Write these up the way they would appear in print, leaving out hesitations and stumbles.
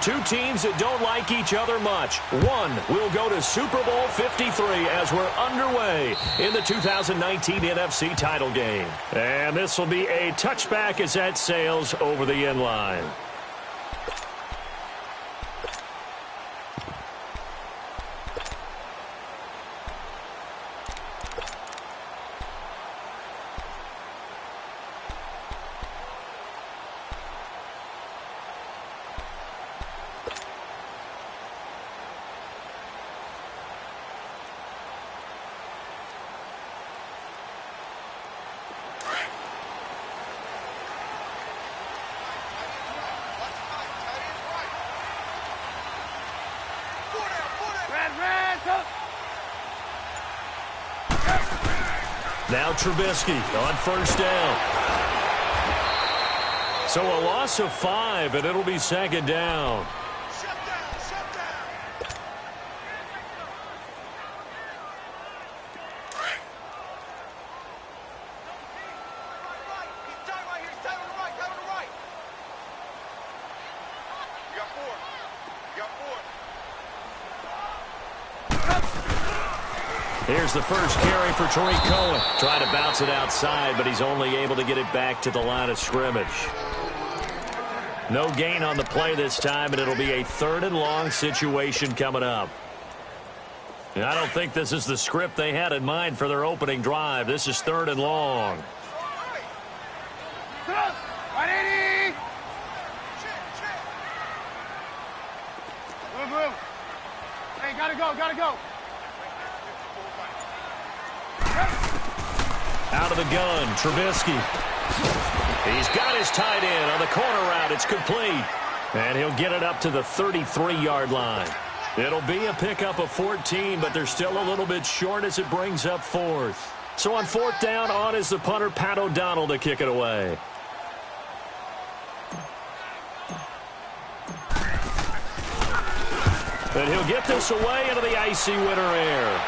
Two teams that don't like each other much. One will go to Super Bowl 53 as we're underway in the 2019 NFC title game. And this will be a touchback as that sails over the end line. Now Trubisky on first down. So a loss of 5, and it'll be second down. Here's the first carry for Tariq Cohen. Trying to bounce it outside, but he's only able to get it back to the line of scrimmage. No gain on the play this time, and it'll be a 3rd and long situation coming up. And I don't think this is the script they had in mind for their opening drive. This is 3rd and long. Hey, gotta go. Out of the gun, Trubisky. He's got his tight end on the corner route. It's complete. And he'll get it up to the 33-yard line. It'll be a pickup of 14, but they're still a little bit short as it brings up 4th. So on 4th down, on is the punter, Pat O'Donnell, to kick it away. And he'll get this away into the icy winter air.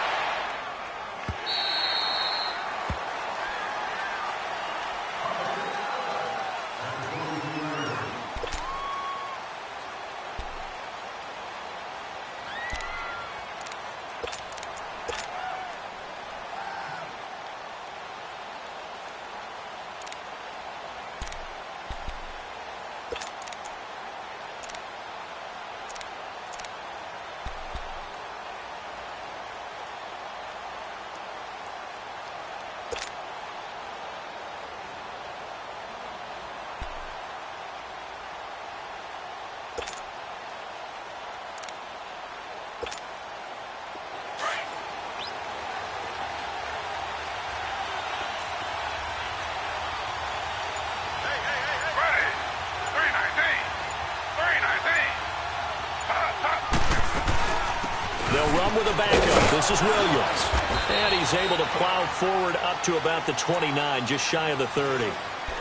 They'll run with a backup. This is Williams. And he's able to plow forward up to about the 29, just shy of the 30.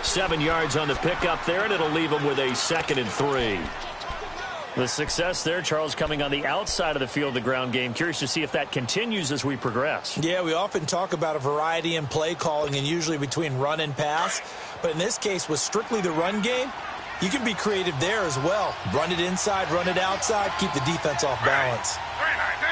7 yards on the pickup there, and it'll leave him with a 2nd and 3. The success there, Charles, coming on the outside of the field, the ground game. Curious to see if that continues as we progress. Yeah, we often talk about a variety in play calling and usually between run and pass. But in this case, with strictly the run game, you can be creative there as well. Run it inside, run it outside, keep the defense off balance. 319.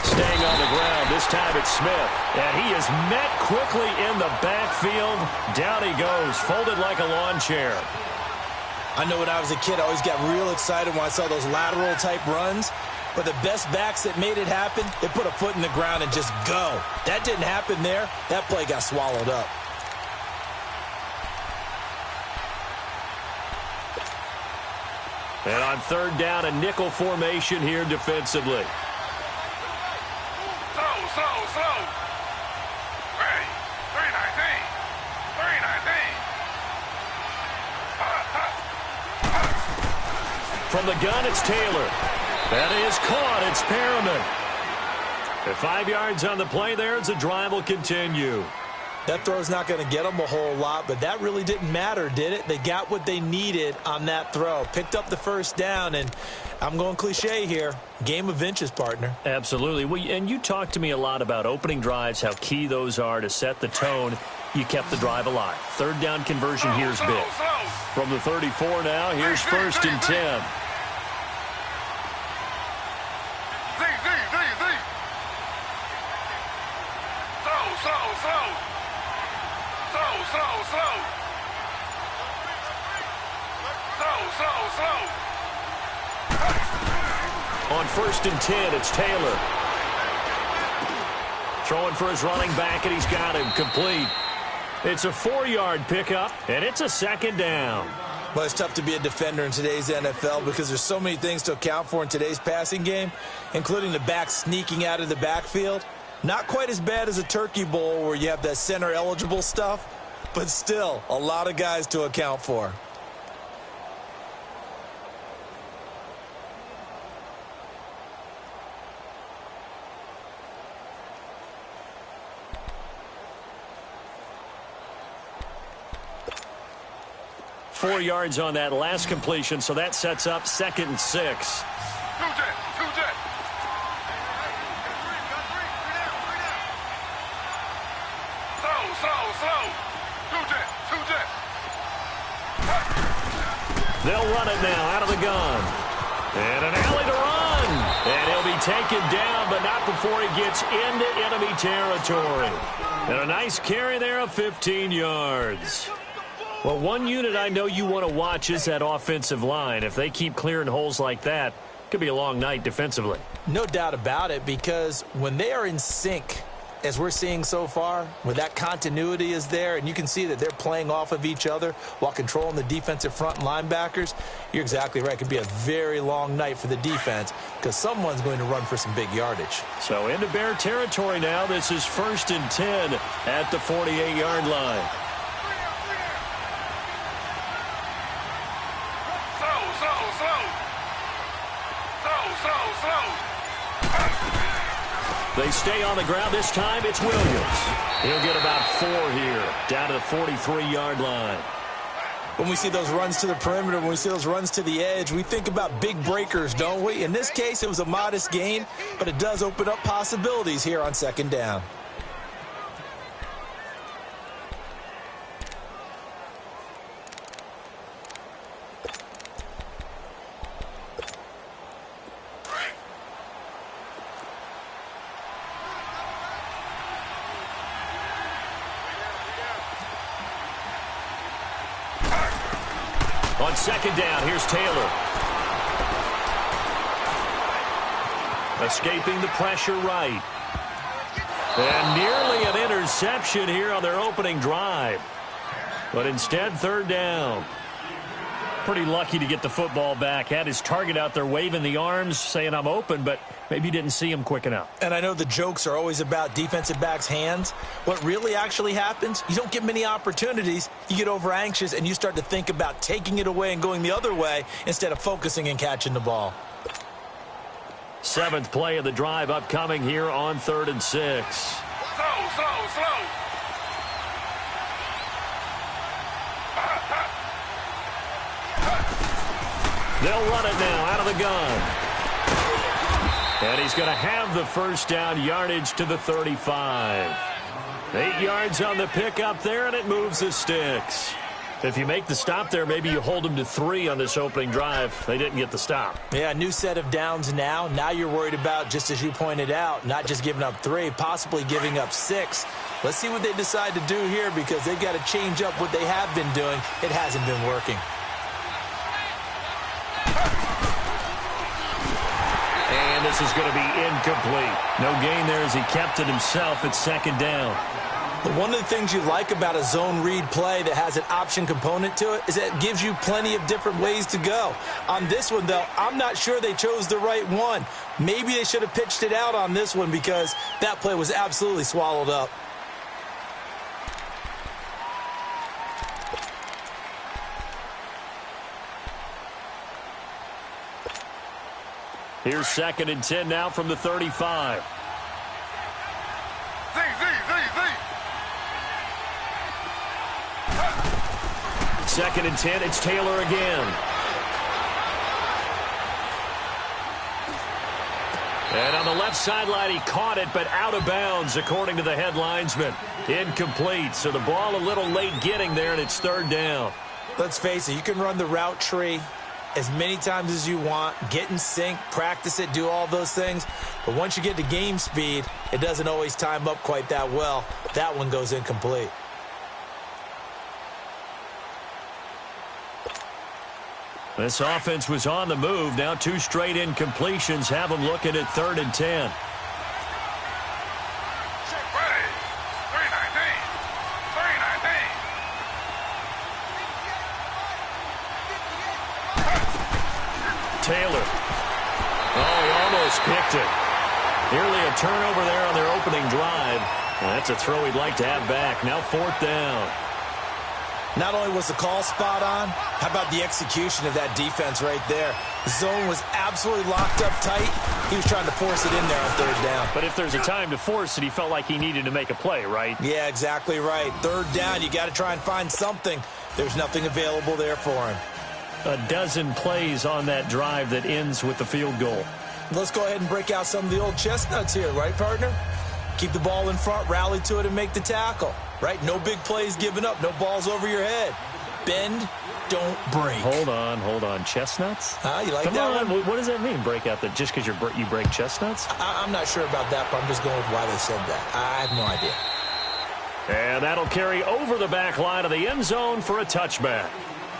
Staying on the ground, this time it's Smith. And he is met quickly in the backfield. Down he goes, folded like a lawn chair. I know when I was a kid, I always got real excited when I saw those lateral-type runs. But the best backs that made it happen, they put a foot in the ground and just go. That didn't happen there. That play got swallowed up. And on 3rd down, a nickel formation here defensively. Slow. Ready. 319. From the gun, it's Taylor. That is caught. It's Perriman. At 5 yards on the play there, as the drive will continue. That throw's not going to get them a whole lot, but that really didn't matter, did it? They got what they needed on that throw. Picked up the first down, and I'm going cliche here. Game of inches, partner. Absolutely. Well, and you talked to me a lot about opening drives, how key those are to set the tone. You kept the drive alive. Third down conversion here's big. From the 34 now, here's first and 10. On first and 10, it's Taylor. Throwing for his running back, and he's got him complete. It's a 4-yard pickup, and it's a second down. Well, it's tough to be a defender in today's NFL because there's so many things to account for in today's passing game, including the back sneaking out of the backfield. Not quite as bad as a Turkey Bowl where you have that center-eligible stuff, but still a lot of guys to account for. Four yards on that last completion, so that sets up second and 6. They'll run it now out of the gun. And an alley to run. And he'll be taken down, but not before he gets into enemy territory. And a nice carry there of 15 yards. Well, one unit I know you want to watch is that offensive line. If they keep clearing holes like that, it could be a long night defensively. No doubt about it, because when they are in sync, as we're seeing so far, when that continuity is there, and you can see that they're playing off of each other while controlling the defensive front linebackers, you're exactly right. It could be a very long night for the defense because someone's going to run for some big yardage. So into Bear territory now. This is first and 10 at the 48-yard line. They stay on the ground. This time it's Williams. He'll get about 4 here, down to the 43-yard line. When we see those runs to the perimeter, when we see those runs to the edge, we think about big breakers, don't we? In this case, it was a modest gain, but it does open up possibilities here on second down. On second down, here's Taylor. Escaping the pressure right. And nearly an interception here on their opening drive. But instead, third down. Pretty lucky to get the football back. Had his target out there waving the arms, saying I'm open, but maybe didn't see him quick enough. And I know the jokes are always about defensive backs' hands. What really actually happens, you don't get many opportunities. You get over anxious and you start to think about taking it away and going the other way instead of focusing and catching the ball. 7th play of the drive upcoming here on 3rd and 6. Slow. They'll run it now out of the gun. And he's going to have the first down, yardage to the 35. 8 yards on the pickup there, and it moves the sticks. If you make the stop there, maybe you hold them to 3 on this opening drive. They didn't get the stop. Yeah, new set of downs now. Now you're worried about, just as you pointed out, not just giving up 3, possibly giving up 6. Let's see what they decide to do here because they've got to change up what they have been doing. It hasn't been working. And this is going to be incomplete. No gain there as he kept it himself at second down. But one of the things you like about a zone read play that has an option component to it is that it gives you plenty of different ways to go. On this one, though, I'm not sure they chose the right one. Maybe they should have pitched it out on this one because that play was absolutely swallowed up. Here's 2nd and 10 now from the 35. 2nd and 10. It's Taylor again. And on the left sideline, he caught it, but out of bounds, according to the head linesman. Incomplete, so the ball a little late getting there, and it's 3rd down. Let's face it, you can run the route tree as many times as you want, get in sync, practice it, do all those things. But once you get to game speed, it doesn't always time up quite that well. That one goes incomplete. This offense was on the move. Now 2 straight incompletions have them looking at 3rd and 10. Ready. 319. 319. Taylor. Oh, he almost picked it. Nearly a turnover there on their opening drive. That's a throw he'd like to have back. Now 4th down. Not only was the call spot on, how about the execution of that defense right there? The zone was absolutely locked up tight. He was trying to force it in there on 3rd down. But if there's a time to force it, he felt like he needed to make a play, right? Yeah, exactly right. 3rd down, you got to try and find something. There's nothing available there for him. A dozen plays on that drive that ends with the field goal. Let's go ahead and break out some of the old chestnuts here, right, partner? Keep the ball in front, rally to it, and make the tackle. Right? No big plays given up. No balls over your head. Bend, don't break. Hold on. Chestnuts? You like Come that on. one? What does that mean, break out? That just because you break chestnuts? I'm not sure about that, but I'm just going with why they said that. I have no idea. And that'll carry over the back line of the end zone for a touchback.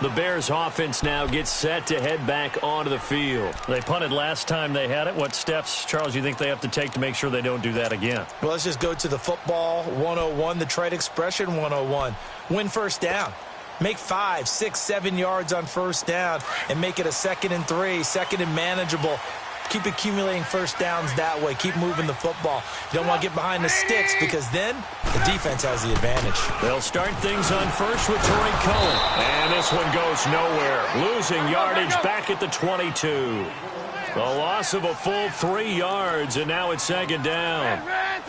The Bears offense now gets set to head back onto the field. They punted last time they had it. What steps, Charles, you think they have to take to make sure they don't do that again? Well, let's just go to the football 101, the trite expression 101. Win 1st down. Make 5, 6, 7 yards on 1st down and make it a 2nd and 3, 2nd and manageable. Keep accumulating 1st downs that way. Keep moving the football. You don't want to get behind the sticks because then the defense has the advantage. They'll start things on first with Tariq Cohen. And this one goes nowhere. Losing yardage back at the 22. The loss of a full 3 yards, and now it's 2nd down.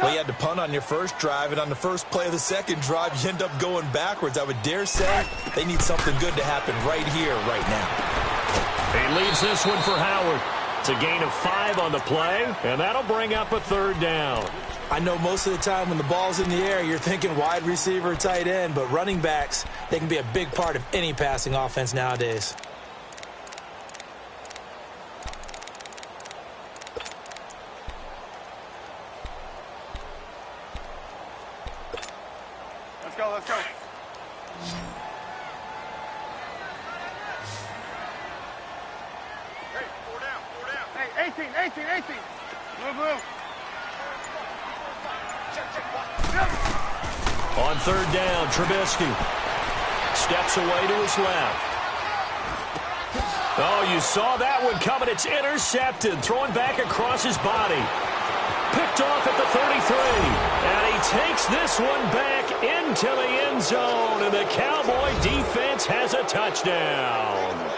Well, you had to punt on your first drive, and on the first play of the 2nd drive, you end up going backwards. I would dare say they need something good to happen right here, right now. He leaves this one for Howard. It's a gain of 5 on the play, and that'll bring up a 3rd down. I know most of the time when the ball's in the air, you're thinking wide receiver, tight end, but running backs, they can be a big part of any passing offense nowadays. Let's go. Hey, 4 down. Hey, 18. Blue. On 3rd down, Trubisky steps away to his left. Oh, you saw that one coming. It's intercepted. Thrown back across his body. Picked off at the 33. And he takes this one back into the end zone. And the Cowboy defense has a touchdown.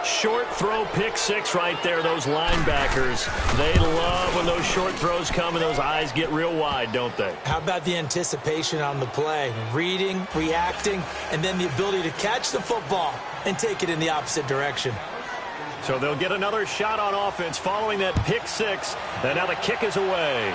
Short throw, pick 6 right there. Those linebackers, they love when those short throws come and those eyes get real wide, don't they? How about the anticipation on the play? Reading, reacting, and then the ability to catch the football and take it in the opposite direction. So they'll get another shot on offense following that pick 6. And now the kick is away.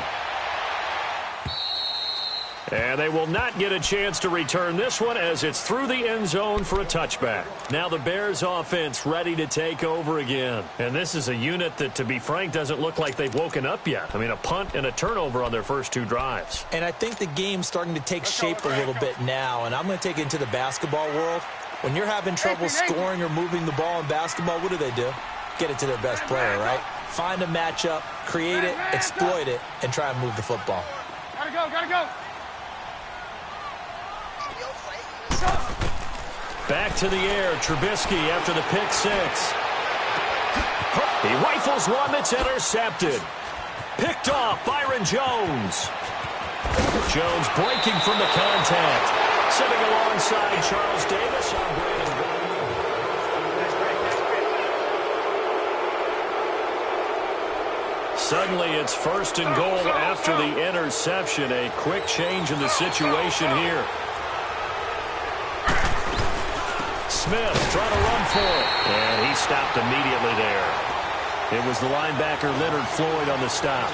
And they will not get a chance to return this one as it's through the end zone for a touchback. Now the Bears offense ready to take over again. And this is a unit that, to be frank, doesn't look like they've woken up yet. I mean, a punt and a turnover on their first 2 drives. And I think the game's starting to take shape a little bit now. And I'm going to take it into the basketball world. When you're having trouble scoring or moving the ball in basketball, what do? Get it to their best player, right? Find a matchup, create it, exploit it, and try and move the football. Gotta go. Back to the air, Trubisky after the pick 6. He rifles one that's intercepted. Picked off, Byron Jones. Jones breaking from the contact. Sitting alongside Charles Davis on Brandon. Suddenly it's 1st and goal after the interception. A quick change in the situation here. Smith trying to run for it. And he stopped immediately there. It was the linebacker Leonard Floyd on the stop.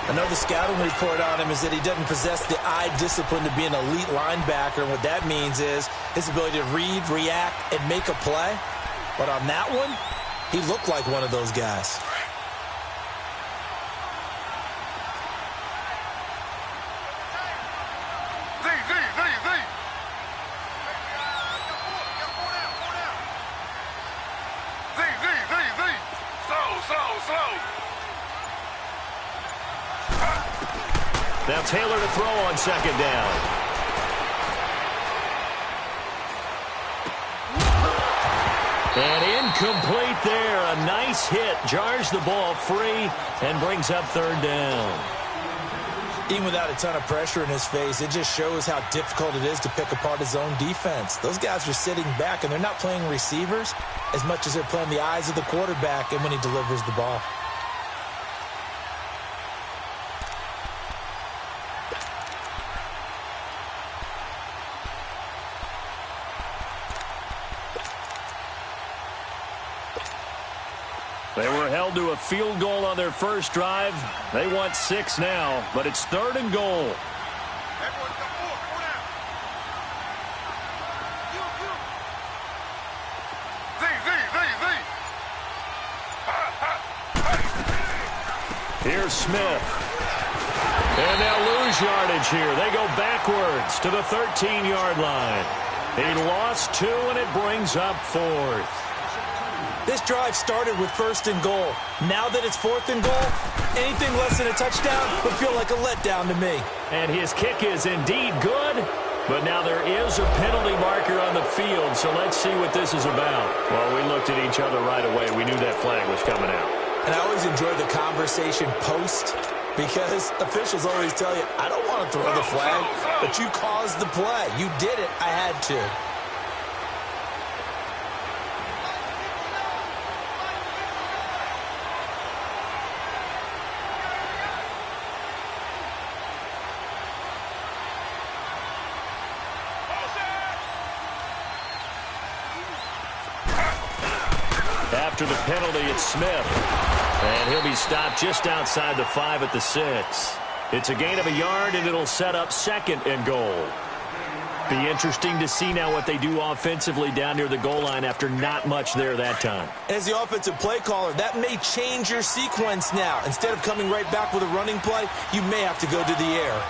Another scouting report on him is that he doesn't possess the eye discipline to be an elite linebacker. And what that means is his ability to read, react, and make a play. But on that one, he looked like one of those guys. Now Taylor to throw on second down. And incomplete there. A nice hit. Jars the ball free and brings up third down. Even without a ton of pressure in his face, it just shows how difficult it is to pick apart his own defense. Those guys are sitting back, and they're not playing receivers as much as they're playing the eyes of the quarterback and when he delivers the ball. They were held to a field goal on their first drive. They want 6 now, but it's third and goal. Here's Smith. And they'll lose yardage here. They go backwards to the 13-yard line. He lost 2, and it brings up fourth. This drive started with first and goal. Now that it's fourth and goal, anything less than a touchdown would feel like a letdown to me. And his kick is indeed good, but now there is a penalty marker on the field, so let's see what this is about. Well, we looked at each other right away. We knew that flag was coming out. And I always enjoy the conversation post because officials always tell you, I don't want to throw the flag, but you caused the play. You did it. I had to. After the penalty, it's Smith. And he'll be stopped just outside the 5 at the 6. It's a gain of a yard, and it'll set up second and goal. Be interesting to see now what they do offensively down near the goal line after not much there that time. As the offensive play caller, that may change your sequence now. Instead of coming right back with a running play, you may have to go to the air.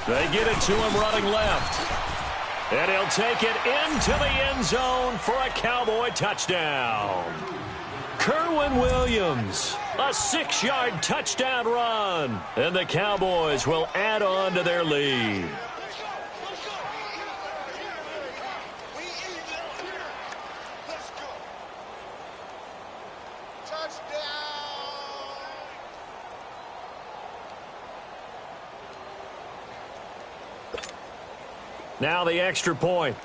They get it to him running left. And he'll take it into the end zone for a Cowboy touchdown. Kerwin Williams, a 6-yard touchdown run. And the Cowboys will add on to their lead. Now the extra point.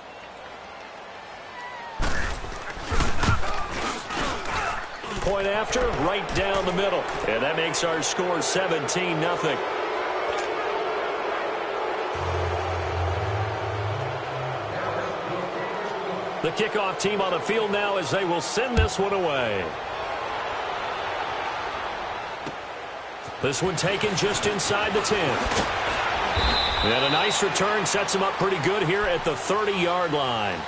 Point after, right down the middle. And that makes our score 17-0. The kickoff team on the field now as they will send this one away. This one taken just inside the 10. And a nice return sets him up pretty good here at the 30-yard line.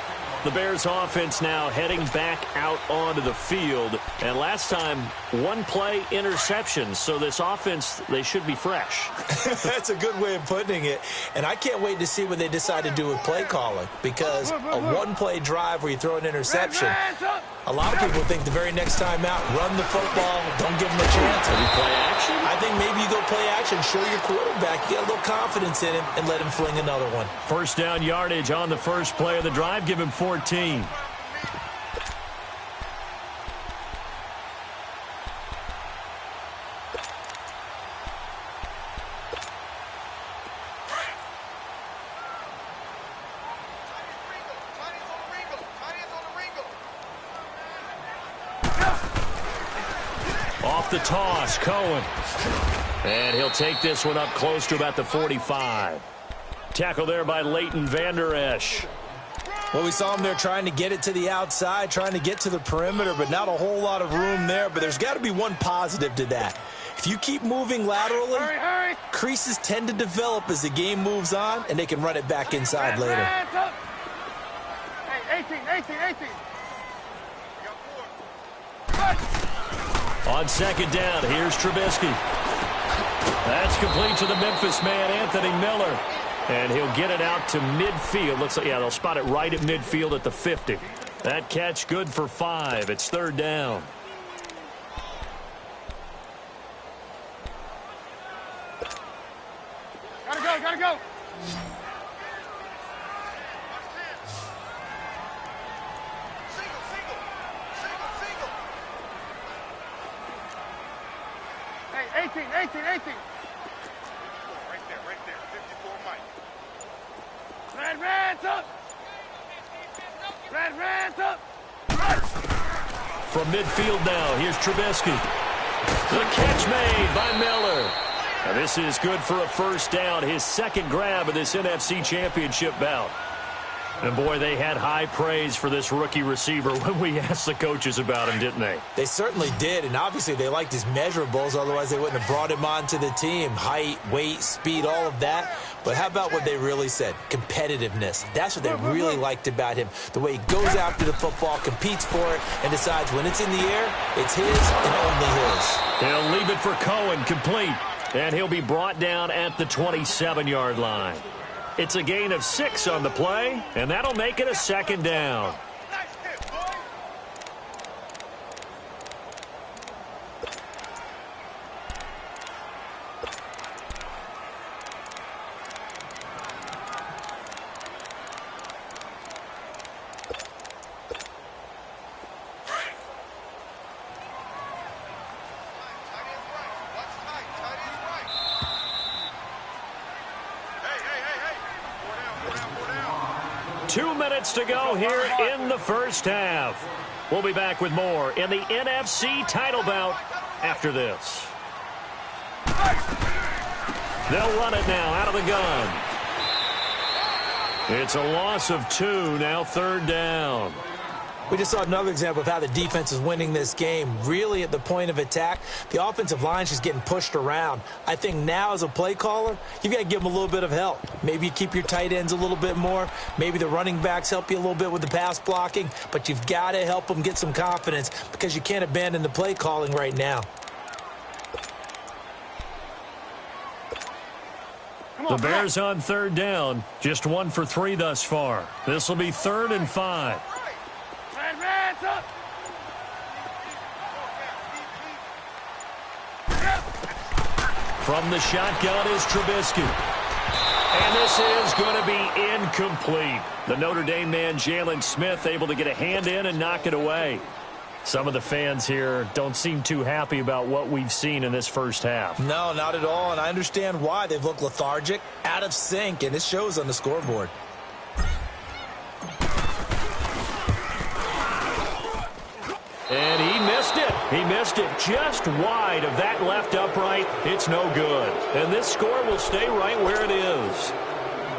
The Bears offense now heading back out onto the field. And last time, one play interception. So this offense, they should be fresh. That's a good way of putting it. And I can't wait to see what they decide to do with play calling. Because a one-play drive where you throw an interception, a lot of people think the very next time out, run the football, don't give them a chance. Maybe play action? I think maybe you go play action, show your quarterback, get a little confidence in him, and let him fling another one. First down yardage on the first play of the drive. Give him 14. Off the toss, Cohen. And he'll take this one up close to about the 45. Tackle there by Leighton Vander Esch. Well, we saw him there trying to get it to the outside, trying to get to the perimeter, but not a whole lot of room there. But there's got to be one positive to that. If you keep moving laterally, creases tend to develop as the game moves on, and they can run it back inside later. Hey, 18. On second down, here's Trubisky. That's complete to the Memphis man, Anthony Miller. And he'll get it out to midfield. Looks like, yeah, they'll spot it right at midfield at the 50. That catch good for 5. It's third down. Gotta go. Hey, 18. Right there, 54 Mike. Reds up. From midfield now, here's Trubisky. The catch made by Miller. And this is good for a first down, his second grab of this NFC Championship bout. And, boy, they had high praise for this rookie receiver when we asked the coaches about him, didn't they? They certainly did, and obviously they liked his measurables. Otherwise, they wouldn't have brought him onto the team. Height, weight, speed, all of that. But how about what they really said? Competitiveness. That's what they really liked about him. The way he goes after the football, competes for it, and decides when it's in the air, it's his and only his. He'll leave it for Cohen, complete. And he'll be brought down at the 27-yard line. It's a gain of 6 on the play, and that'll make it a second down. To go here in the first half. We'll be back with more in the NFC title bout after this. They'll run it now out of the gun. It's a loss of 2, now third down. We just saw another example of how the defense is winning this game. Really at the point of attack, the offensive line's just getting pushed around. I think now as a play caller, you've got to give them a little bit of help. Maybe you keep your tight ends a little bit more. Maybe the running backs help you a little bit with the pass blocking. But you've got to help them get some confidence because you can't abandon the play calling right now. The Bears on third down. Just 1 for 3 thus far. This will be 3rd and 5. Reds up. From the shotgun is Trubisky. And this is going to be incomplete. The Notre Dame man, Jalen Smith, able to get a hand in and knock it away. Some of the fans here don't seem too happy about what we've seen in this first half. No, not at all, and I understand why. They've looked lethargic, out of sync, and it shows on the scoreboard. And he missed it. He missed it just wide of that left upright. It's no good. And this score will stay right where it is.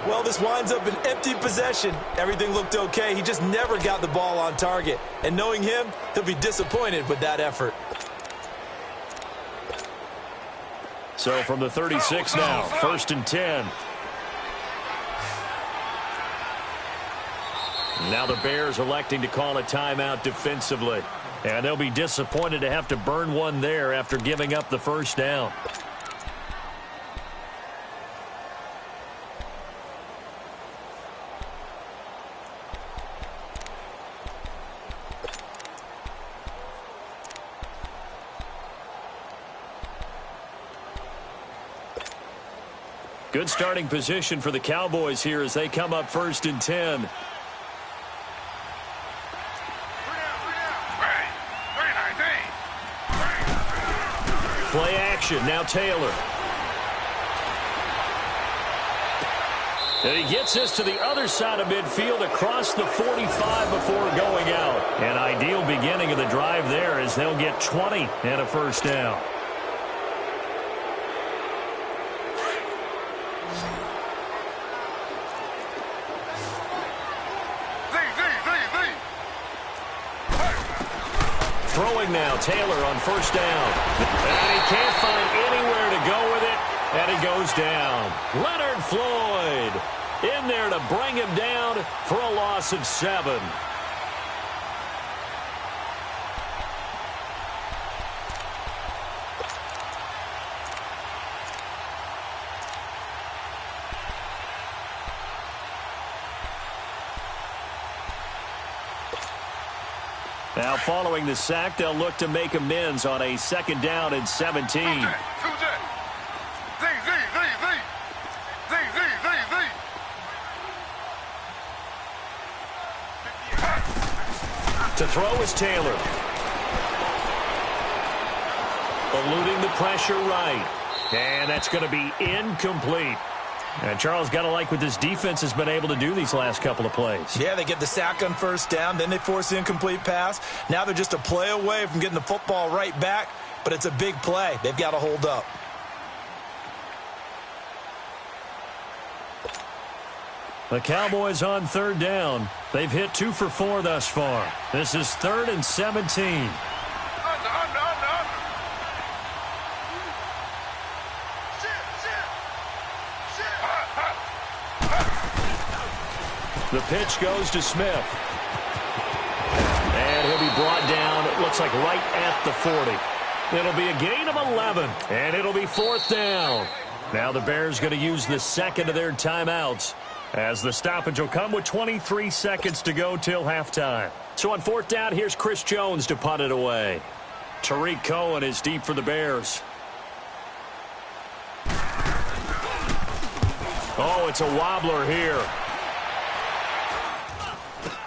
Well, this winds up an empty possession. Everything looked okay. He just never got the ball on target. And knowing him, he'll be disappointed with that effort. So from the 36 now, 1st and 10. Now the Bears electing to call a timeout defensively. And they'll be disappointed to have to burn one there after giving up the first down. Good starting position for the Cowboys here as they come up 1st and 10. Play action, now Taylor. And he gets this to the other side of midfield across the 45 before going out. An ideal beginning of the drive there as they'll get 20 and a first down. Throwing now, Taylor on first down. And he can't find anywhere to go with it, and he goes down. Leonard Floyd in there to bring him down for a loss of 7. Now, following the sack, they'll look to make amends on a 2nd down and 17. To throw is Taylor. Eluding the pressure right. And that's going to be incomplete. And Charles, got to like what this defense has been able to do these last couple of plays. Yeah, they get the sack on first down, then they force the incomplete pass. Now they're just a play away from getting the football right back, but it's a big play. They've got to hold up. The Cowboys on 3rd down. They've hit 2 for 4 thus far. This is 3rd and 17. The pitch goes to Smith. And he'll be brought down, it looks like right at the 40. It'll be a gain of 11, and it'll be 4th down. Now the Bears going to use the 2nd of their timeouts, as the stoppage will come with 23 seconds to go till halftime. So on 4th down, here's Chris Jones to punt it away. Tariq Cohen is deep for the Bears. Oh, it's a wobbler here.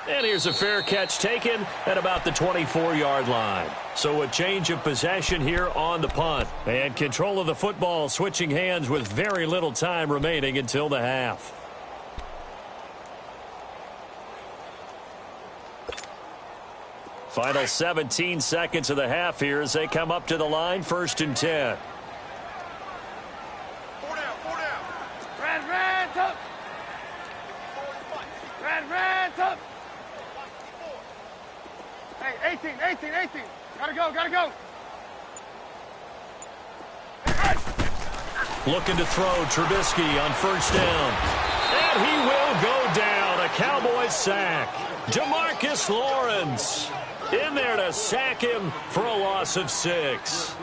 And here's a fair catch taken at about the 24-yard line. So a change of possession here on the punt. And control of the football switching hands with very little time remaining until the half. Final 17 seconds of the half here as they come up to the line, 1st and 10. Hey, 18. Gotta go. Looking to throw, Trubisky on first down. And he will go down. A Cowboys sack. DeMarcus Lawrence in there to sack him for a loss of 6.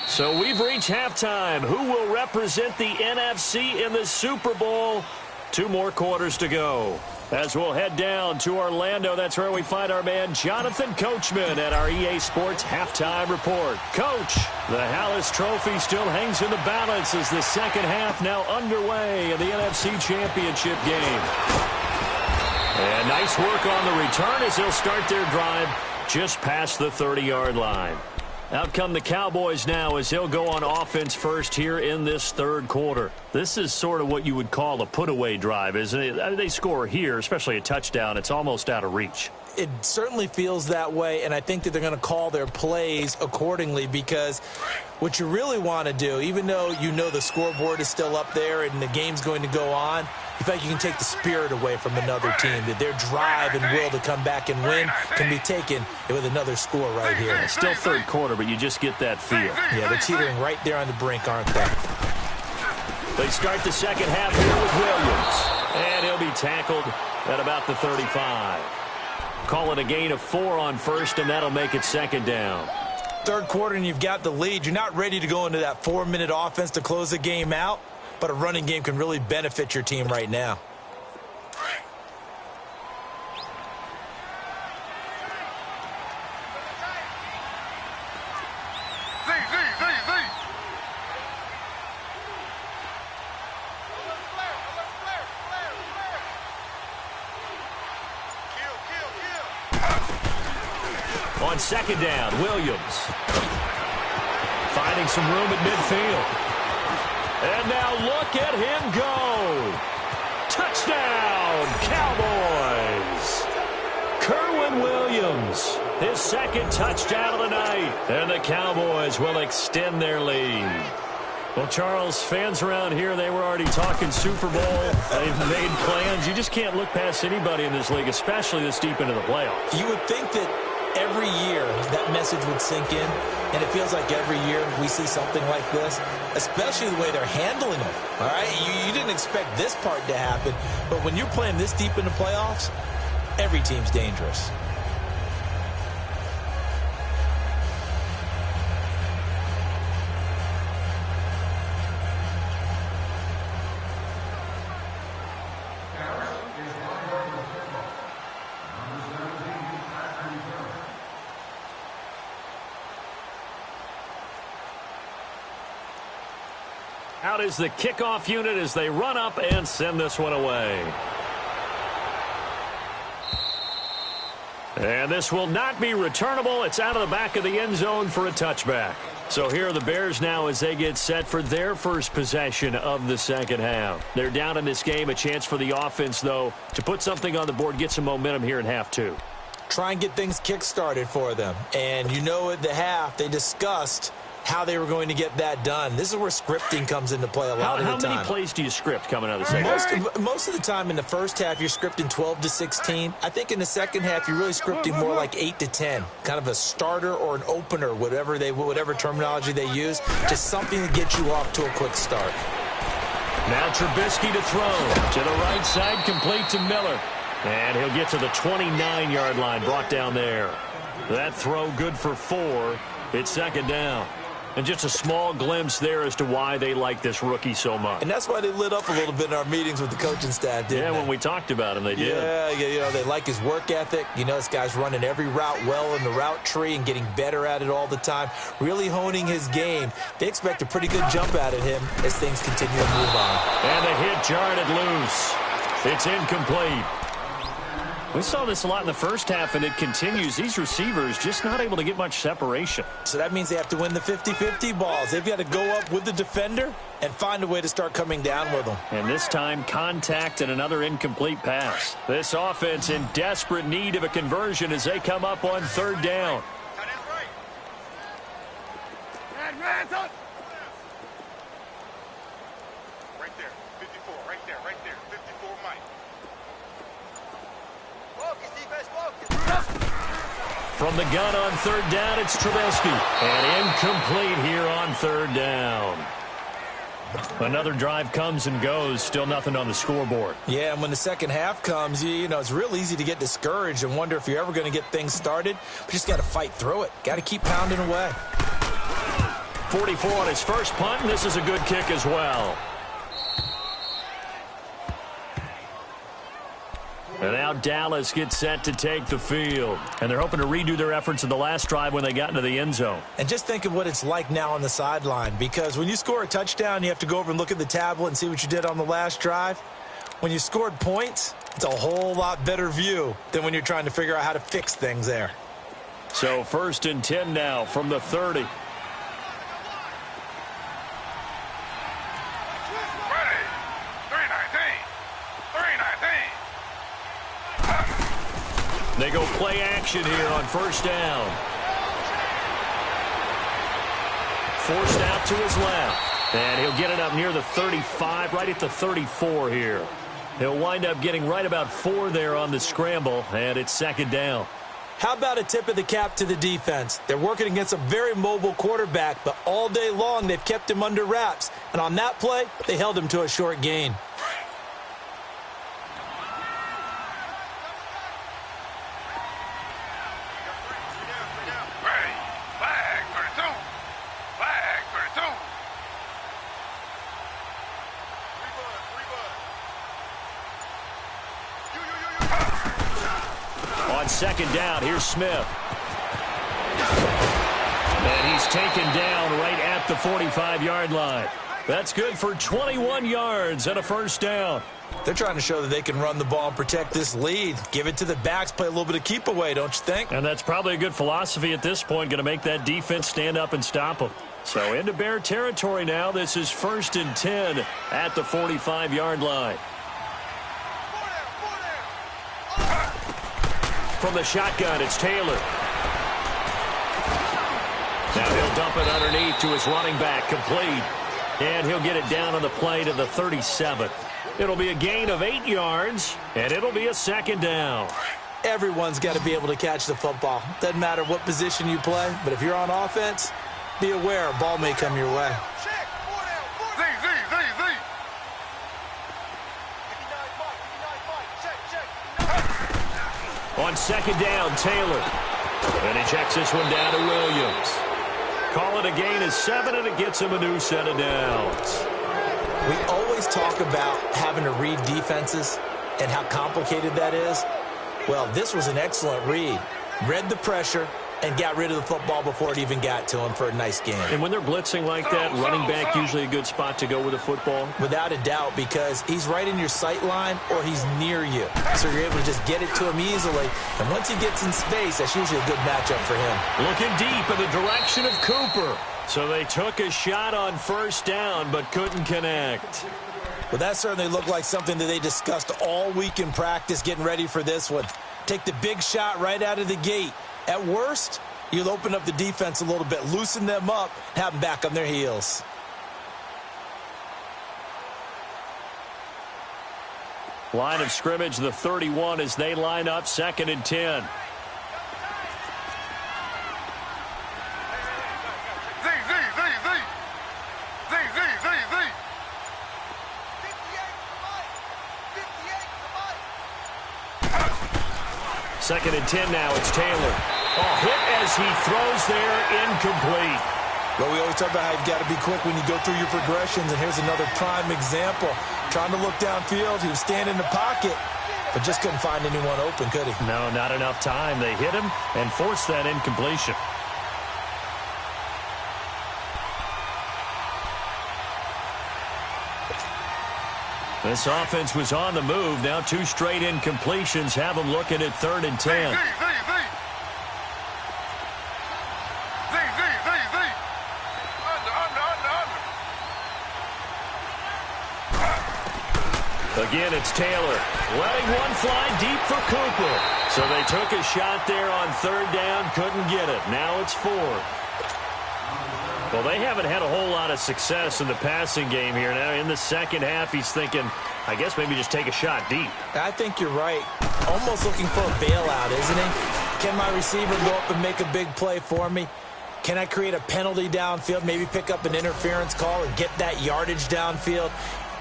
So we've reached halftime. Who will represent the NFC in the Super Bowl? 2 more quarters to go. As we'll head down to Orlando, that's where we find our man Jonathan Coachman at our EA Sports Halftime Report. Coach, the Hallis Trophy still hangs in the balance as the second half now underway in the NFC Championship game. And nice work on the return as they'll start their drive just past the 30-yard line. Out come the Cowboys now as they'll go on offense first here in this 3rd quarter. This is sort of what you would call a put-away drive, isn't it? They score here, especially a touchdown. It's almost out of reach. It certainly feels that way, and I think that they're going to call their plays accordingly, because what you really want to do, even though you know the scoreboard is still up there and the game's going to go on, you feel like you can take the spirit away from another team, that their drive and will to come back and win can be taken with another score right here. It's still 3rd quarter, but you just get that feel. Yeah, they're teetering right there on the brink, aren't they? They start the second half here with Williams, and he'll be tackled at about the 35. Call it a gain of 4 on first, and that'll make it 2nd down. 3rd quarter, and you've got the lead. You're not ready to go into that 4-minute offense to close the game out, but a running game can really benefit your team right now. On 2nd down, Williams finding some room at midfield. And now look at him go. Touchdown, Cowboys. Kerwin Williams, his 2nd touchdown of the night. And the Cowboys will extend their lead. Well, Charles, fans around here, they were already talking Super Bowl. They've made plans. You just can't look past anybody in this league, especially this deep into the playoffs. You would think that every year that message would sink in, and it feels like every year we see something like this, especially the way they're handling it. All right, you didn't expect this part to happen, but when you're playing this deep into playoffs, every team's dangerous. Out is the kickoff unit as they run up and send this one away. And this will not be returnable. It's out of the back of the end zone for a touchback. So here are the Bears now as they get set for their first possession of the second half. They're down in this game. A chance for the offense, though, to put something on the board, get some momentum here in half two. Try and get things kick-started for them. And you know at the half they discussed how they were going to get that done. This is where scripting comes into play a lot of the time. How many plays do you script coming out of the second half? Most of the time in the first half, you're scripting 12 to 16. I think in the second half, you're really scripting more like 8 to 10. Kind of a starter or an opener, whatever terminology they use. Just something to get you off to a quick start. Now Trubisky to throw. To the right side, complete to Miller. And he'll get to the 29-yard line, brought down there. That throw good for 4. It's second down. And just a small glimpse there as to why they like this rookie so much. And that's why they lit up a little bit in our meetings with the coaching staff, didn't they? Yeah, when we talked about him, they did. Yeah, they like his work ethic. You know, this guy's running every route well in the route tree and getting better at it all the time, really honing his game. They expect a pretty good jump out of him as things continue to move on. And the hit jarred it loose. It's incomplete. We saw this a lot in the first half, and it continues. These receivers just not able to get much separation. So that means they have to win the 50-50 balls. They've got to go up with the defender and find a way to start coming down with them. And this time, contact and another incomplete pass. This offense in desperate need of a conversion as they come up on third down. Right there, 54, right there, 54, Mike. From the gun on third down, it's Trubisky. And incomplete here on third down. Another drive comes and goes. Still nothing on the scoreboard. Yeah, and when the second half comes, you know, it's real easy to get discouraged and wonder if you're ever going to get things started. But you just got to fight through it. Got to keep pounding away. 44 on his first punt, and this is a good kick as well. And now Dallas gets set to take the field. And they're hoping to redo their efforts in the last drive when they got into the end zone. And just think of what it's like now on the sideline. Because when you score a touchdown, you have to go over and look at the tablet and see what you did on the last drive. When you scored points, it's a whole lot better view than when you're trying to figure out how to fix things there. So 1st and 10 now from the 30. They go play action here on first down. Forced out to his left. And he'll get it up near the 35, right at the 34 here. He'll wind up getting right about 4 there on the scramble, and it's second down. How about a tip of the cap to the defense? They're working against a very mobile quarterback, but all day long they've kept him under wraps. And on that play, they held him to a short gain. On second down, here's Smith. And he's taken down right at the 45-yard line. That's good for 21 yards and a first down. They're trying to show that they can run the ball and protect this lead. Give it to the backs, play a little bit of keep away, don't you think? And that's probably a good philosophy at this point, going to make that defense stand up and stop them. So into Bear territory now. This is 1st and 10 at the 45-yard line. From the shotgun, it's Taylor. Now he'll dump it underneath to his running back, complete. And he'll get it down on the play to the 37. It'll be a gain of 8 yards, and it'll be a second down. Everyone's got to be able to catch the football. Doesn't matter what position you play, but if you're on offense, be aware a ball may come your way. On second down, Taylor. And he checks this one down to Williams. Call it a gain of 7, and it gets him a new set of downs. We always talk about having to read defenses and how complicated that is. Well, this was an excellent read. Read the pressure and got rid of the football before it even got to him for a nice game. And when they're blitzing like that, running back usually a good spot to go with the football? Without a doubt, because he's right in your sight line or he's near you. So you're able to just get it to him easily. And once he gets in space, that's usually a good matchup for him. Looking deep in the direction of Cooper. So they took a shot on first down but couldn't connect. Well, that certainly looked like something that they discussed all week in practice getting ready for this one. Take the big shot right out of the gate. At worst, you'll open up the defense a little bit, loosen them up, have them back on their heels. Line of scrimmage, the 31, as they line up, 2nd and 10. Second and 10 now, it's Taylor. Oh, hit as he throws there, incomplete. Well, we always talk about how you've got to be quick when you go through your progressions, and here's another prime example. Trying to look downfield, he was standing in the pocket, but just couldn't find anyone open, could he? No, not enough time. They hit him and forced that incompletion. This offense was on the move. Now 2 straight incompletions have them looking at 3rd and 10. Again, it's Taylor. Letting one fly deep for Cooper. So they took a shot there on 3rd down, couldn't get it. Now it's 4th. Well, they haven't had a whole lot of success in the passing game here. Now in the second half, he's thinking, I guess maybe just take a shot deep. I think you're right. Almost looking for a bailout, isn't he? Can my receiver go up and make a big play for me? Can I create a penalty downfield, maybe pick up an interference call and get that yardage downfield?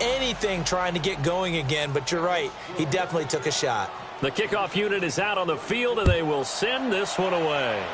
Anything trying to get going again, but you're right. He definitely took a shot. The kickoff unit is out on the field, and they will send this one away.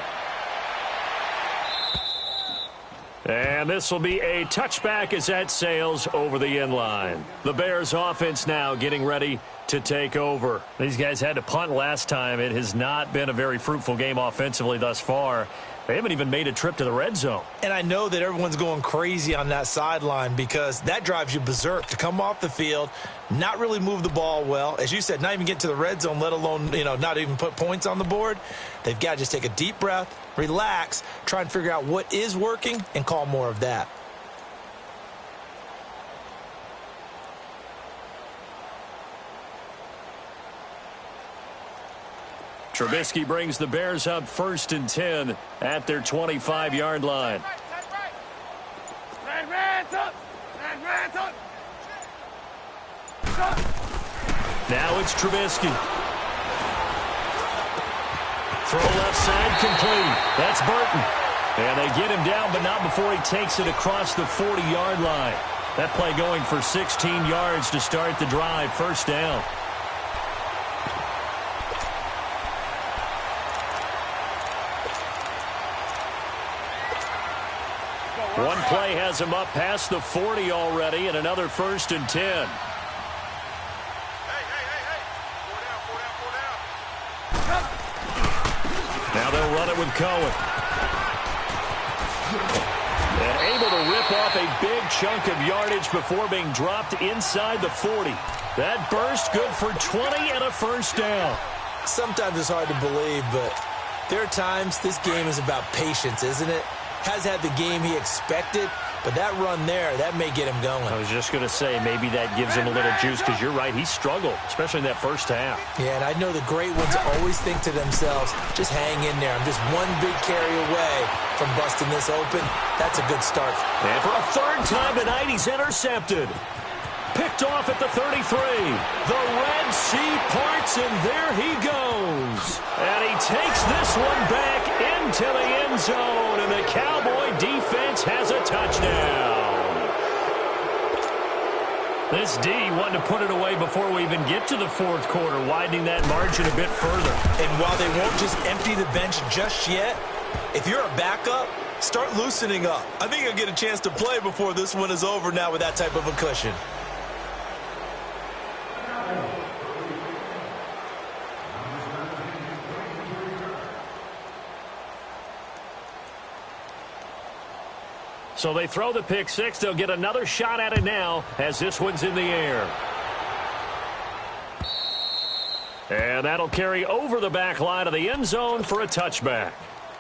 And this will be a touchback as that sails over the end line. The Bears offense now getting ready to take over. These guys had to punt last time. It has not been a very fruitful game offensively thus far. They haven't even made a trip to the red zone. And I know that everyone's going crazy on that sideline because that drives you berserk to come off the field, not really move the ball well. As you said, not even get to the red zone, let alone, not even put points on the board. They've got to just take a deep breath, relax, try and figure out what is working, and call more of that. Trubisky brings the Bears up 1st and 10 at their 25-yard line. Now it's Trubisky. Throw left side complete. That's Burton. And they get him down, but not before he takes it across the 40-yard line. That play going for 16 yards to start the drive. 1st down. One play has him up past the 40 already, and another 1st and 10. Now they'll run it with Cohen. And able to rip off a big chunk of yardage before being dropped inside the 40. That burst good for 20 and a 1st down. Sometimes it's hard to believe, but there are times this game is about patience, isn't it? Has had the game he expected, but that run there, that may get him going. I was just going to say, maybe that gives him a little juice, because you're right, he struggled, especially in that first half. Yeah, and I know the great ones always think to themselves, just hang in there. I'm just one big carry away from busting this open. That's a good start. And for a third time tonight, he's intercepted. Picked off at the 33. The Red Sea parts, and there he goes. And he takes this one back into the end zone, and the Cowboy defense has a touchdown. This D wanted to put it away before we even get to the fourth quarter, widening that margin a bit further. And while they won't just empty the bench just yet, if you're a backup, start loosening up. I think you'll get a chance to play before this one is over now with that type of a cushion. So they throw the pick six. They'll get another shot at it now as this one's in the air. And that'll carry over the back line of the end zone for a touchback.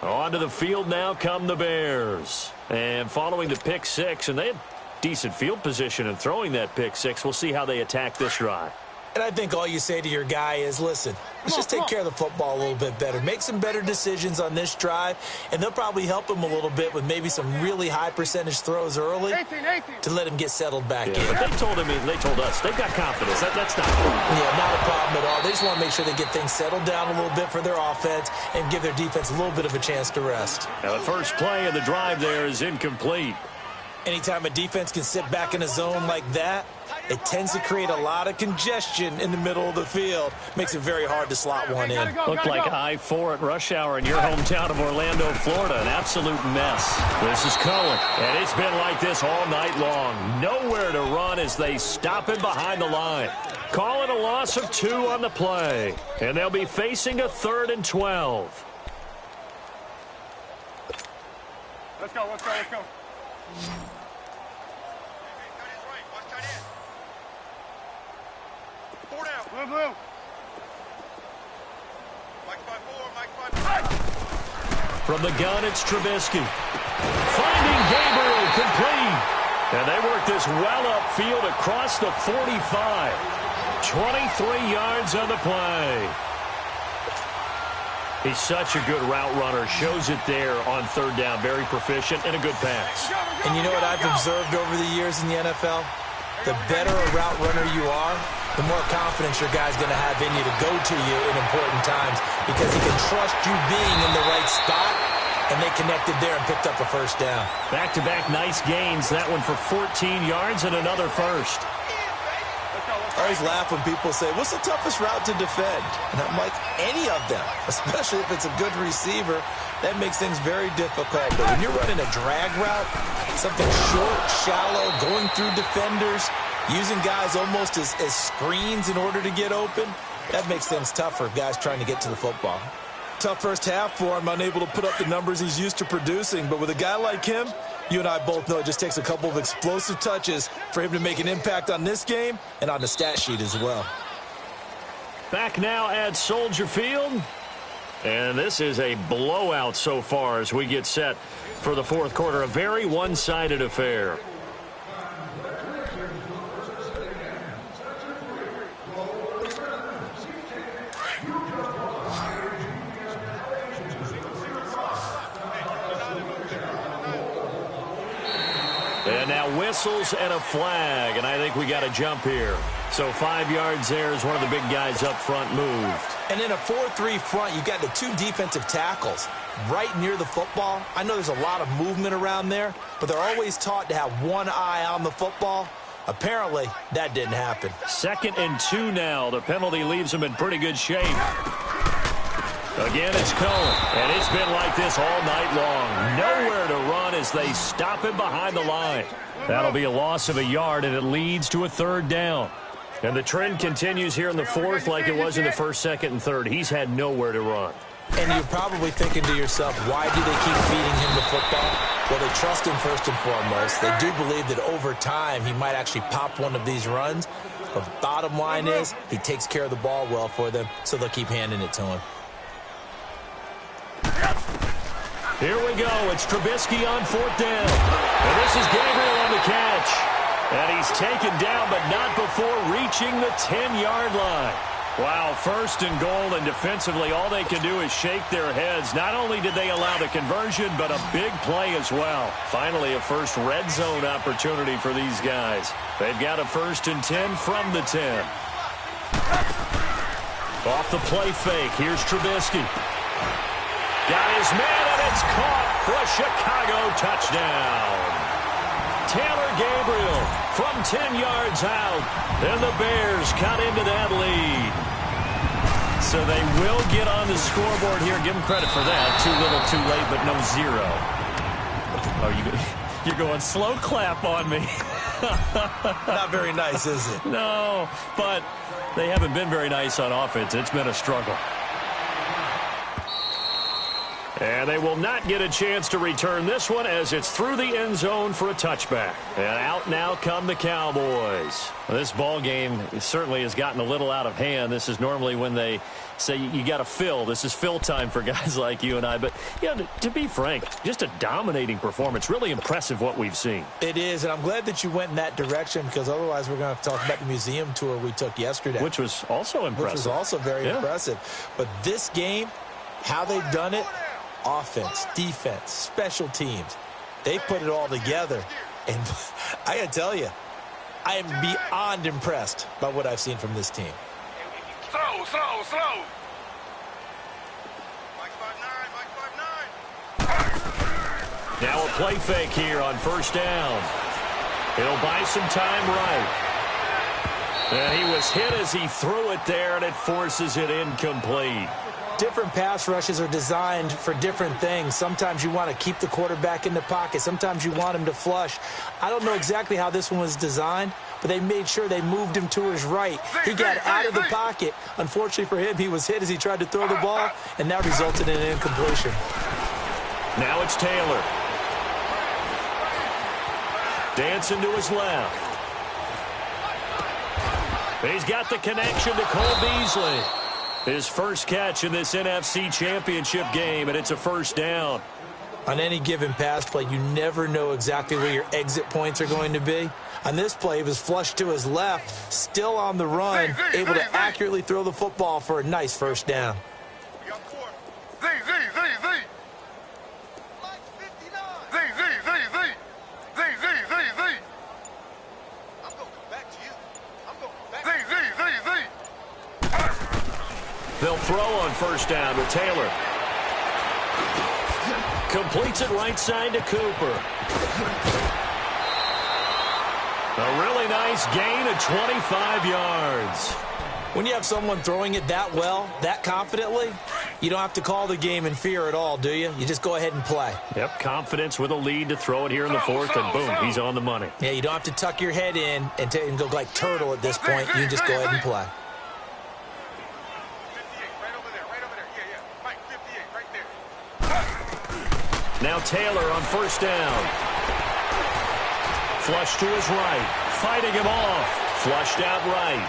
Onto the field now come the Bears. And following the pick six, and they had decent field position in throwing that pick six. We'll see how they attack this drive. And I think all you say to your guy is, listen, let's just take care of the football a little bit better. Make some better decisions on this drive, and they'll probably help him a little bit with maybe some really high percentage throws early to let him get settled back in. But they told us, they've got confidence. That's not not a problem at all. They just want to make sure they get things settled down a little bit for their offense and give their defense a little bit of a chance to rest. Now the first play of the drive there is incomplete. Anytime a defense can sit back in a zone like that, it tends to create a lot of congestion in the middle of the field. Makes it very hard to slot one in. Looked like I-4 at rush hour in your hometown of Orlando, Florida. An absolute mess. This is Cohen, and it's been like this all night long. Nowhere to run as they stop him behind the line. Calling a loss of 2 on the play, and they'll be facing a 3rd and 12. Let's go. Blue. From the gun, it's Trubisky. Finding Gabriel, complete. And they work this well upfield across the 45. 23 yards on the play. He's such a good route runner. Shows it there on 3rd down. Very proficient and a good pass. And you know what I've observed over the years in the NFL? The better a route runner you are, the more confidence your guy's going to have in you to go to you in important times because he can trust you being in the right spot, and they connected there and picked up a first down. Back-to-back nice gains. That one for 14 yards and another first. I always laugh when people say, what's the toughest route to defend? And I'm like, any of them, especially if it's a good receiver. That makes things very difficult. But when you're running a drag route, something short, shallow, going through defenders, using guys almost as screens in order to get open, that makes things tough for guys trying to get to the football. Tough first half for him, unable to put up the numbers he's used to producing. But with a guy like him, you and I both know it just takes a couple of explosive touches for him to make an impact on this game and on the stat sheet as well. Back now at Soldier Field. And this is a blowout so far as we get set for the fourth quarter. A very one-sided affair. And now whistles and a flag, and I think we got a jump here. So 5 yards there as one of the big guys up front moved. And in a 4-3 front, you've got the 2 defensive tackles right near the football. I know there's a lot of movement around there, but they're always taught to have one eye on the football. Apparently, that didn't happen. 2nd and 2 now. The penalty leaves them in pretty good shape. Again, it's Cohen, and it's been like this all night long. Nowhere to run as they stop him behind the line. That'll be a loss of a yard, and it leads to a 3rd down. And the trend continues here in the 4th like it was in the 1st, 2nd, and 3rd. He's had nowhere to run. And you're probably thinking to yourself, why do they keep feeding him the football? Well, they trust him first and foremost. They do believe that over time he might actually pop one of these runs. But bottom line is he takes care of the ball well for them, so they'll keep handing it to him. Here we go. It's Trubisky on 4th down. And this is Gabriel on the catch. And he's taken down, but not before reaching the 10-yard line. Wow, first and goal, and defensively, all they can do is shake their heads. Not only did they allow the conversion, but a big play as well. Finally, a first red zone opportunity for these guys. They've got a 1st and 10 from the 10. Off the play fake, here's Trubisky. Got his man, and it's caught for a Chicago touchdown. Taylor Gabriel from 10 yards out, and the Bears cut into that lead. So they will get on the scoreboard here. Give them credit for that. Too little, too late, but no 0. Oh, you're going slow clap on me. Not very nice, is it? No, but they haven't been very nice on offense. It's been a struggle. And they will not get a chance to return this one as it's through the end zone for a touchback. And out now come the Cowboys. Well, this ball game certainly has gotten a little out of hand. This is normally when they say you got to fill. This is fill time for guys like you and I. But, you know, to be frank, just a dominating performance. Really impressive what we've seen. It is, and I'm glad that you went in that direction because otherwise we're going to have to talk about the museum tour we took yesterday. Which was also impressive. Which was also very impressive. But this game, how they've done it, offense, defense, special teams, they put it all together. And I got to tell you, I am beyond impressed by what I've seen from this team. Slow. Now a play fake here on 1st down. He'll buy some time right. And he was hit as he threw it there, and it forces it incomplete. Different pass rushes are designed for different things. Sometimes you want to keep the quarterback in the pocket. Sometimes you want him to flush. I don't know exactly how this one was designed, but they made sure they moved him to his right. He got out of the pocket. Unfortunately for him, he was hit as he tried to throw the ball, and that resulted in an incompletion. Now it's Taylor. Dancing to his left. He's got the connection to Cole Beasley. His first catch in this NFC Championship game, and it's a 1st down. On any given pass play, you never know exactly where your exit points are going to be. On this play, he was flushed to his left, still on the run, able to accurately throw the football for a nice 1st down. They'll throw on 1st down with Taylor. Completes it right side to Cooper. A really nice gain of 25 yards. When you have someone throwing it that well, that confidently, you don't have to call the game in fear at all, do you? You just go ahead and play. Yep, confidence with a lead to throw it here in the 4th, and boom, he's on the money. Yeah, you don't have to tuck your head in and go like turtle at this point. You just go ahead and play. Now Taylor on 1st down. Flush to his right. Fighting him off. Flushed out right.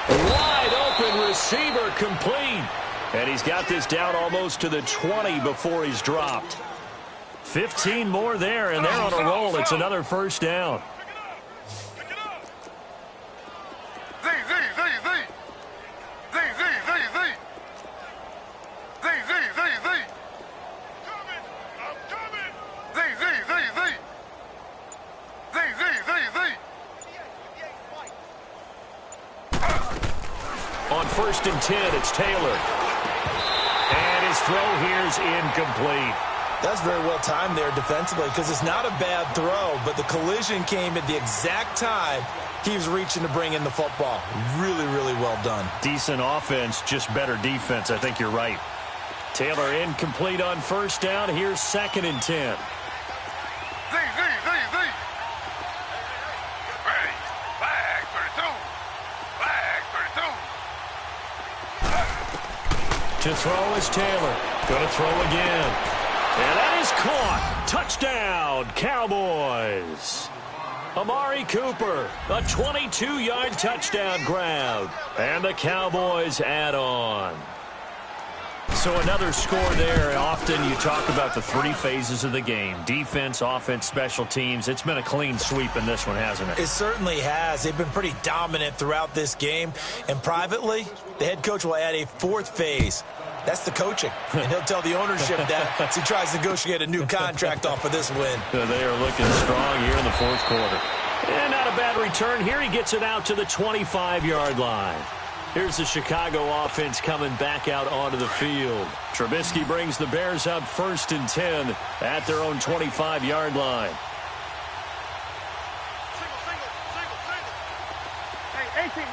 Wide open receiver complete. And he's got this down almost to the 20 before he's dropped. 15 more there, and they're on a roll. It's another 1st down. On 1st and 10, it's Taylor. And his throw here's incomplete. That's very well timed there defensively because it's not a bad throw, but the collision came at the exact time he was reaching to bring in the football. Really, really well done. Decent offense, just better defense. I think you're right. Taylor incomplete on 1st down. Here's 2nd and 10. To throw is Taylor. Going to throw again. And that is caught. Touchdown, Cowboys. Amari Cooper, a 22-yard touchdown grab. And the Cowboys add on. So another score there. Often you talk about the three phases of the game. Defense, offense, special teams. It's been a clean sweep in this one, hasn't it? It certainly has. They've been pretty dominant throughout this game. And privately, the head coach will add a fourth phase. That's the coaching. And he'll tell the ownership that as he tries to negotiate a new contract off of this win. They are looking strong here in the fourth quarter. And not a bad return here. He gets it out to the 25-yard line. Here's the Chicago offense coming back out onto the field. Trubisky brings the Bears up 1st and 10 at their own 25-yard line. Hey, 18.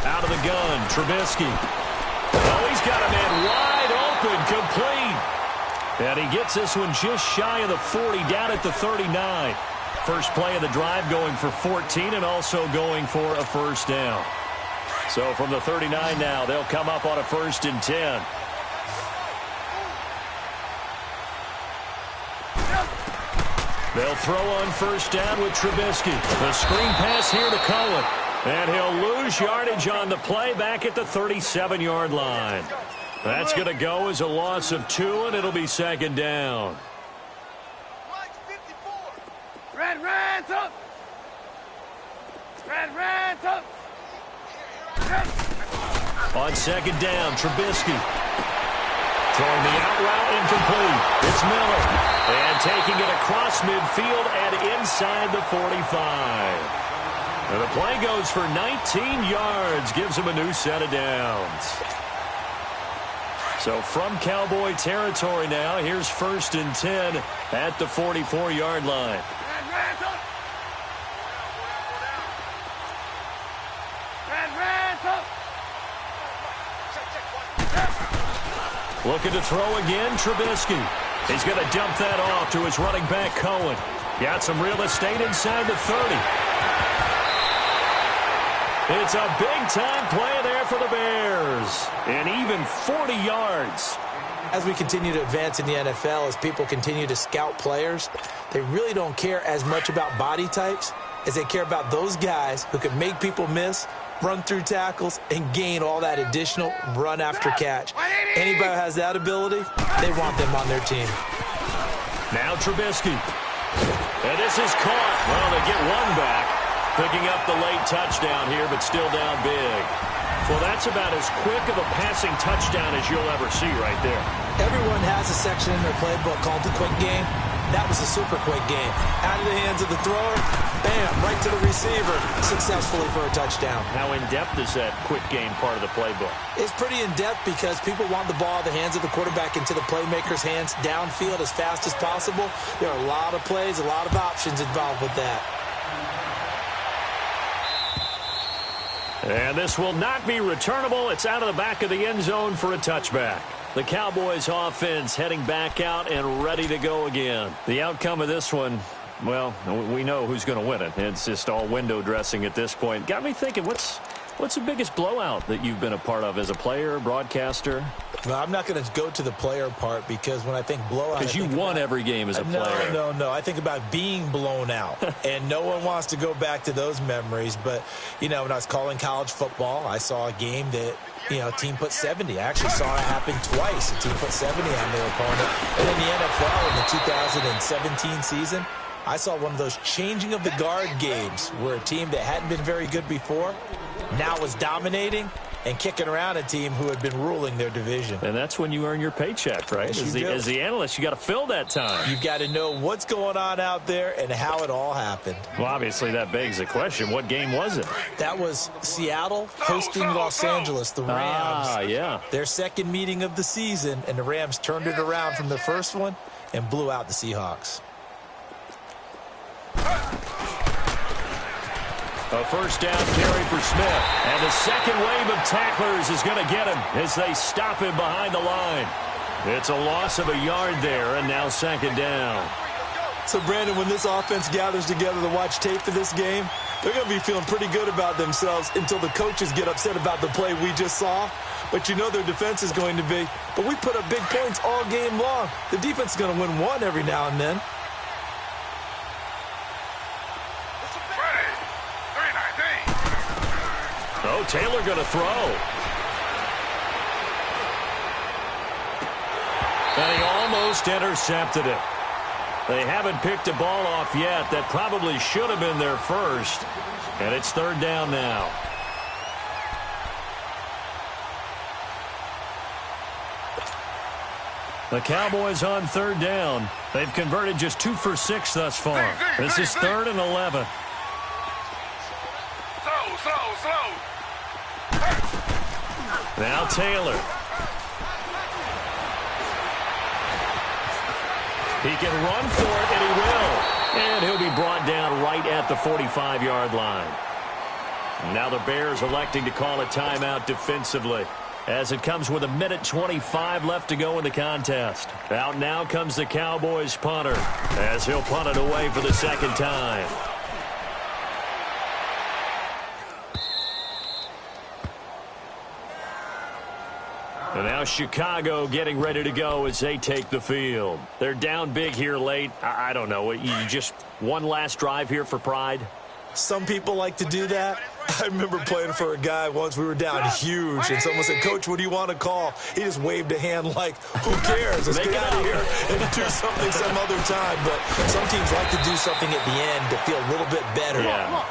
Out of the gun, Trubisky. Oh, he's got a man wide open, complete. And he gets this one just shy of the 40, down at the 39. First play of the drive going for 14 and also going for a first down. So from the 39 now, they'll come up on a 1st and 10. They'll throw on first down with Trubisky. The screen pass here to Cohen. And he'll lose yardage on the play back at the 37-yard line. That's going to go as a loss of 2, and it'll be 2nd down. Reds up! Reds up! On 2nd down, Trubisky. Throwing the out route incomplete. It's Miller. And taking it across midfield and inside the 45. And the play goes for 19 yards. Gives him a new set of downs. So from Cowboy territory now, here's 1st and 10 at the 44-yard line. Reds up! Looking to throw again, Trubisky. He's going to dump that off to his running back, Cohen. Got some real estate inside the 30. It's a big-time play there for the Bears. And even 40 yards. As we continue to advance in the NFL, as people continue to scout players, they really don't care as much about body types as they care about those guys who can make people miss, run through tackles, and gain all that additional run after catch. Anybody who has that ability, they want them on their team. Now Trubisky. And this is caught. Well, they get one back. Picking up the late touchdown here, but still down big. Well, that's about as quick of a passing touchdown as you'll ever see right there. Everyone has a section in their playbook called the quick game. That was a super quick game. Out of the hands of the thrower, bam, right to the receiver, successfully for a touchdown. How in-depth is that quick game part of the playbook? It's pretty in-depth because people want the ball in the hands of the quarterback into the playmaker's hands downfield as fast as possible. There are a lot of plays, a lot of options involved with that. And this will not be returnable. It's out of the back of the end zone for a touchback. The Cowboys offense heading back out and ready to go again. The outcome of this one, well, we know who's going to win it. It's just all window dressing at this point. Got me thinking, what's the biggest blowout that you've been a part of as a player, broadcaster? Well, I'm not going to go to the player part because when I think blowout... Because you won every game as a player. No. I think about being blown out. And no one wants to go back to those memories. But, when I was calling college football, I saw a game that, a team put 70. I actually saw it happen twice. A team put 70 on their opponent. And in the NFL in the 2017 season, I saw one of those changing of the guard games where a team that hadn't been very good before now was dominating and kicking around a team who had been ruling their division. And that's when you earn your paycheck, right? Yes, as the analyst, you got to fill that time. You've got to know what's going on out there and how it all happened. Well, obviously, that begs the question, what game was it? That was Seattle hosting Los Angeles, the Rams. Ah, yeah. Their second meeting of the season, and the Rams turned it around from the first one and blew out the Seahawks. A first down carry for Smith. And the second wave of tacklers is going to get him as they stop him behind the line. It's a loss of a yard there, and now 2nd down. So, Brandon, when this offense gathers together to watch tape for this game, they're going to be feeling pretty good about themselves until the coaches get upset about the play we just saw. But their defense is going to be. But we put up big points all game long. The defense is going to win one every now and then. Oh, Taylor going to throw. And he almost intercepted it. They haven't picked a ball off yet. That probably should have been their first. And it's third down now. The Cowboys on third down. They've converted just 2 for 6 thus far. This is 3rd and 11. Slow. Now Taylor. He can run for it, and he will. And he'll be brought down right at the 45-yard line. Now the Bears electing to call a timeout defensively, as it comes with 1:25 left to go in the contest. Out now comes the Cowboys punter, as he'll punt it away for the second time. And now Chicago getting ready to go as they take the field. They're down big here late. I don't know. You just one last drive here for pride? Some people like to do that. I remember playing for a guy once. We were down huge, and someone said, "Coach, what do you want to call?" He just waved a hand like, who cares? Let's get out of here and do something some other time. But some teams like to do something at the end to feel a little bit better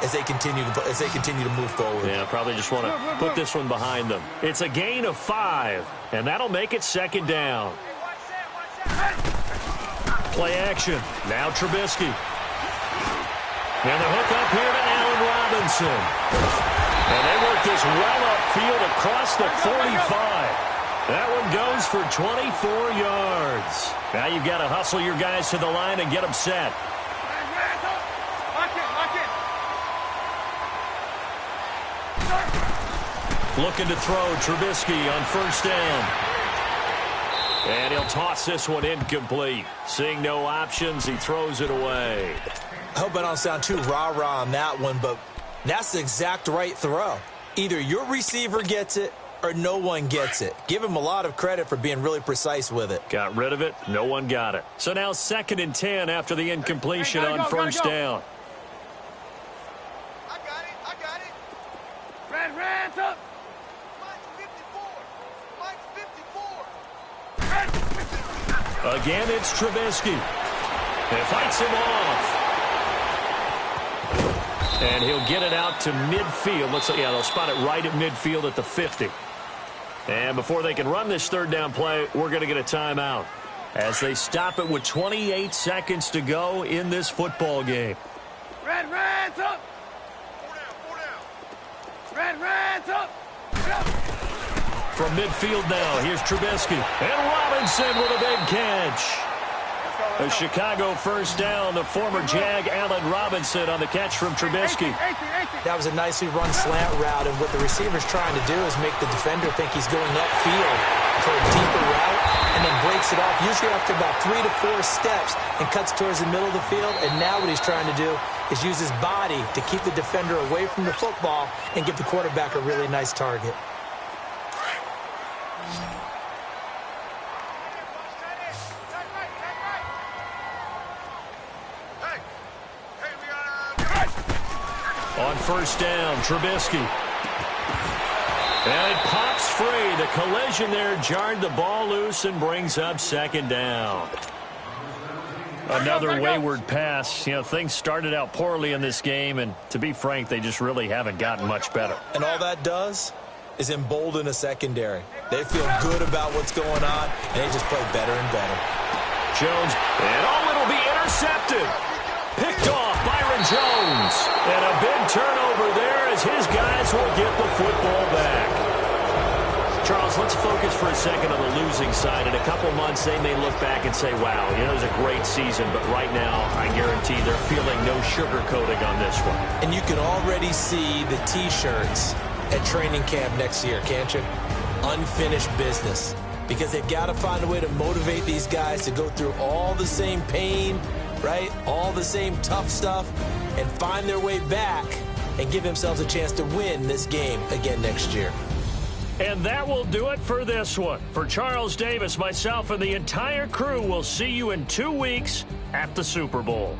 as they continue to move forward. Yeah, probably just want to put this one behind them. It's a gain of 5, and that'll make it second down. Play action. Now Trubisky. And the hook up here to Allen Robinson. And they work this well upfield across the 45. That one goes for 24 yards. Now you've got to hustle your guys to the line and get them set. Looking to throw Trubisky on first down. And he'll toss this one incomplete. Seeing no options, he throws it away. I hope I don't sound too rah-rah on that one, but that's the exact right throw. Either your receiver gets it or no one gets it. Give him a lot of credit for being really precise with it. Got rid of it. No one got it. So now 2nd and 10 after the incompletion on first down. I got it. Red, up. Mike's 54. Again, it's Trubisky. And fights him off. And he'll get it out to midfield. They'll spot it right at midfield at the 50. And before they can run this third down play, we're going to get a timeout as they stop it with 28 seconds to go in this football game. Red's up. 4 down. Red's up. From midfield now, here's Trubisky. And Robinson with a big catch. A Chicago first down, the former Jag Allen Robinson on the catch from Trubisky. That was a nicely run slant route, and what the receiver's trying to do is make the defender think he's going upfield for a deeper route, and then breaks it off, usually after about 3 to 4 steps, and cuts towards the middle of the field. And now what he's trying to do is use his body to keep the defender away from the football and give the quarterback a really nice target. On first down, Trubisky. And it pops free. The collision there jarred the ball loose and brings up second down. Another wayward pass. Things started out poorly in this game, and to be frank, they just really haven't gotten much better. And all that does is embolden a secondary. They feel good about what's going on, and they just play better and better. Jones, and it'll be intercepted. Picked off Byron Jones. And a big turnover there as his guys will get the football back. Charles, let's focus for a second on the losing side. In a couple months, they may look back and say, wow, it was a great season. But right now, I guarantee they're feeling no sugarcoating on this one. And you can already see the T-shirts at training camp next year, can't you? Unfinished business. Because they've got to find a way to motivate these guys to go through all the same pain, right? All the same tough stuff, and find their way back and give themselves a chance to win this game again next year. And that will do it for this one. For Charles Davis, myself, and the entire crew, we'll see you in 2 weeks at the Super Bowl.